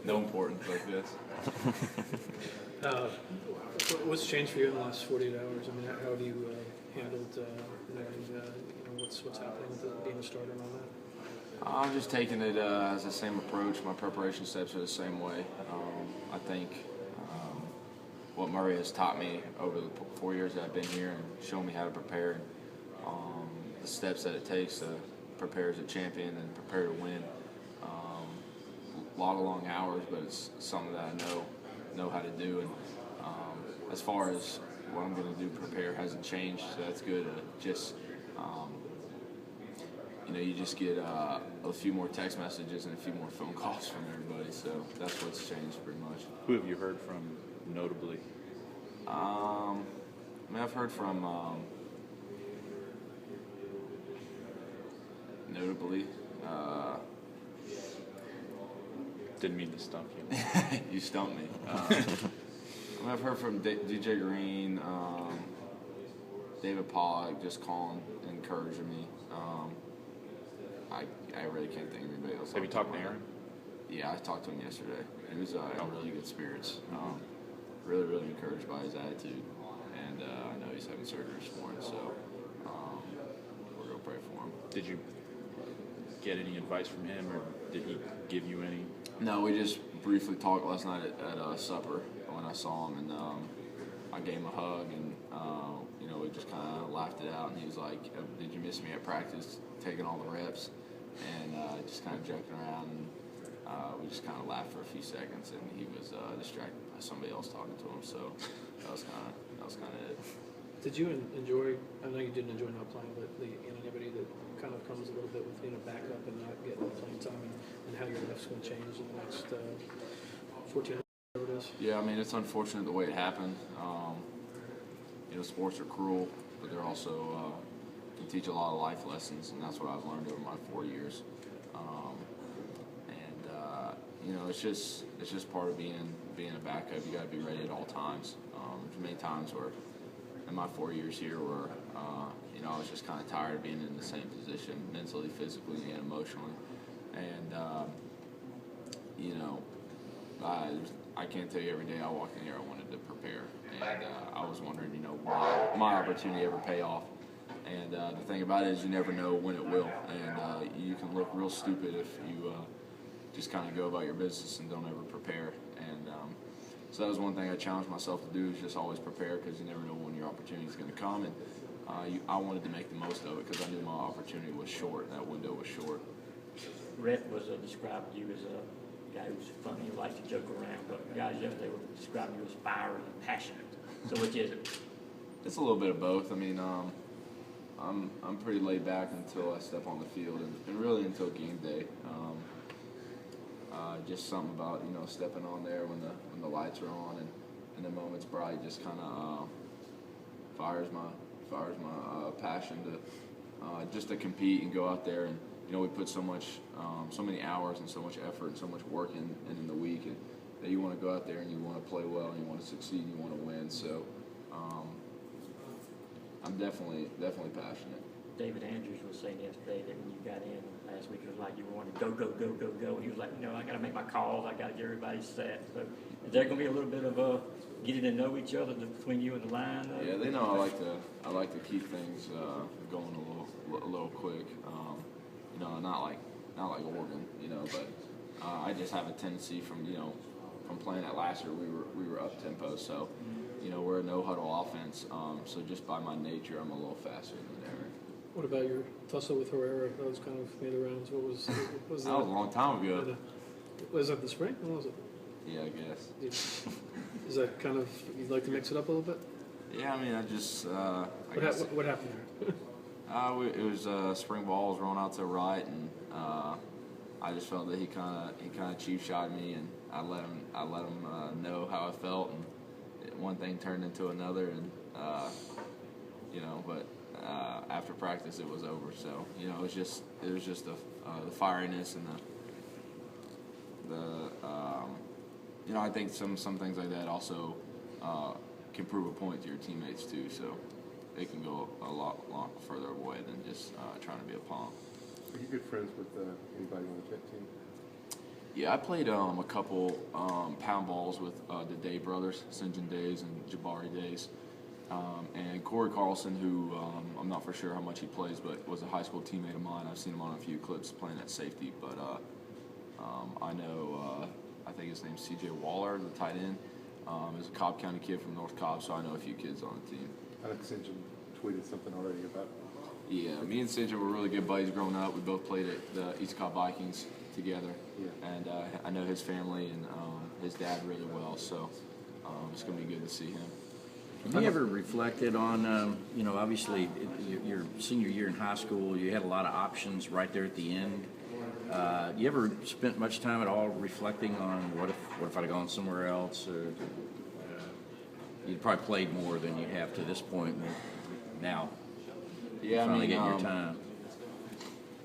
no importance like this. What's changed for you in the last 48 hours? I mean, how have you handled what's happening with being a starter and all that? I'm just taking it as the same approach. My preparation steps are the same way. I think what Murray has taught me over the 4 years that I've been here and shown me how to prepare, the steps that it takes to prepare as a champion and prepare to win. A lot of long hours, but it's something that I know how to do. And as far as what I'm going to do, prepare hasn't changed, so that's good. Just you just get a few more text messages and a few more phone calls from everybody, so that's what's changed pretty much. Who have you heard from notably? I've heard from notably. Didn't mean to stump you. You stumped me. I've heard from DJ Green, David Pollock, just calling, encouraging me. I really can't think of anybody else. Have you talked to Aaron? Yeah, I talked to him yesterday. He was in really good spirits. Really, really encouraged by his attitude. And I know he's having surgery this morning, so we're going to pray for him. Did you get any advice from him, or did he give you any? No, we just briefly talked last night at supper when I saw him, and I gave him a hug, and we just kind of laughed it out. And he was like, "Did you miss me at practice, taking all the reps?" And just kind of joking around, and we just kind of laughed for a few seconds, and he was distracted by somebody else talking to him. So that was kind of it. Did you enjoy? I know you didn't enjoy not playing, but the anonymity that kind of comes a little bit with being a backup and not getting the playing time, and how your life's going to change in the next 14 hours, whatever it is. Yeah, I mean, it's unfortunate the way it happened. Sports are cruel, but they're also can teach a lot of life lessons, and that's what I've learned over my 4 years. It's just part of being a backup. You got to be ready at all times. There's many times where in my 4 years here where I was just kind of tired of being in the same position mentally, physically, and emotionally. And I can't tell you every day I walked in here I wanted to prepare, and I was wondering, will my opportunity ever pay off? And the thing about it is you never know when it will, and you can look real stupid if you just kind of go about your business and don't ever prepare. And so that was one thing I challenged myself to do, is just always prepare, because you never know when your opportunity is going to come. And I wanted to make the most of it because I knew my opportunity was short, and that window was short. Rhett was described you as a guy who's funny, who likes to joke around, but guys yesterday were describing you as fiery and passionate. So which is it? It's a little bit of both. I mean, I'm pretty laid back until I step on the field, and really until game day. Just something about stepping on there when the lights are on, and the moment's bright just kind of fires my passion to just to compete and go out there. And we put so many hours and so much effort and so much work in the week, and that you want to go out there and you want to play well and you want to succeed and you want to win. So I'm definitely passionate. David Andrews was saying yesterday that when you got in last week, it was like you wanted to go. And he was like, I got to make my calls. I got to get everybody set. So is there going to be a little bit of getting to know each other between you and the line? Yeah, they know I like to keep things going a little quick. Not like Oregon, but I just have a tendency from playing that last year. We were up tempo, so we're a no huddle offense. So just by my nature, I'm a little faster than Aaron. What about your tussle with Herrera? That was kind of made the rounds. What was that? That was a long time ago. Was that the spring? When was it? Yeah, I guess. Is that kind of, you'd like to mix it up a little bit? Yeah, I mean, I just. What happened there? It was spring ball was rolling out to the right, and I just felt that he kind of cheap shot me, and I let him know how I felt, and one thing turned into another, and but after practice it was over. So it was just the firiness and the I think some things like that also can prove a point to your teammates too. So they can go a lot further away than just trying to be a pawn. Are you good friends with anybody on the jet team? Yeah, I played a couple pound balls with the Day brothers, St. John Days and Jabari Days. And Corey Carlson, who I'm not for sure how much he plays, but was a high school teammate of mine. I've seen him on a few clips playing at safety. But I know, I think his name's C.J. Waller, the tight end. He's a Cobb County kid from North Cobb, so I know a few kids on the team. I think St. John tweeted something already about. Yeah, me and St. John were really good buddies growing up. We both played at the East Cobb Vikings together. Yeah. And I know his family and his dad really well, so it's going to be good to see him. Have you ever reflected on, obviously your senior year in high school, you had a lot of options right there at the end. You ever spent much time at all reflecting on what if I'd have gone somewhere else? Or you'd probably played more than you have to this point now. Yeah, Finally getting your time.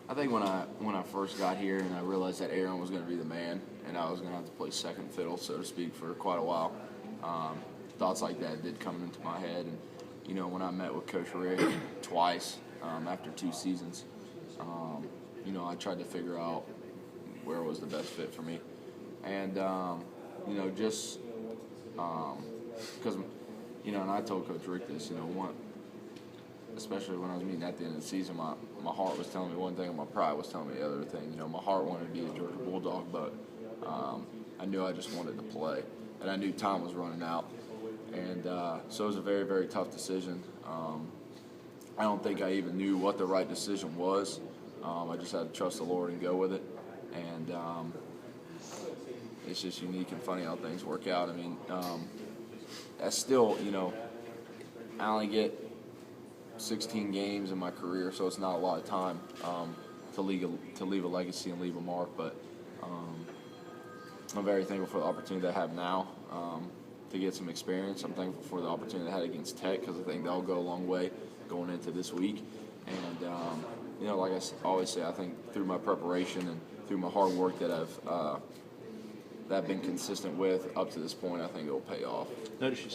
I think when I first got here and I realized that Aaron was going to be the man and I was going to have to play second fiddle, so to speak, for quite a while, thoughts like that did come into my head. And, when I met with Coach Rick twice after 2 seasons, I tried to figure out where was the best fit for me. And, just because, and I told Coach Rick this, especially when I was meeting at the end of the season, my heart was telling me one thing and my pride was telling me the other thing. My heart wanted to be a Georgia Bulldog, but I knew I just wanted to play. And I knew time was running out. And so it was a very, very tough decision. I don't think I even knew what the right decision was. I just had to trust the Lord and go with it. And it's just unique and funny how things work out. I mean, that's still, I only get 16 games in my career, so it's not a lot of time to leave a legacy and leave a mark. But I'm very thankful for the opportunity that I have now to get some experience. I'm thankful for the opportunity I had against Tech because I think that'll go a long way going into this week. And like I always say, I think through my preparation and through my hard work that I've been consistent with up to this point, I think it'll pay off. Notice you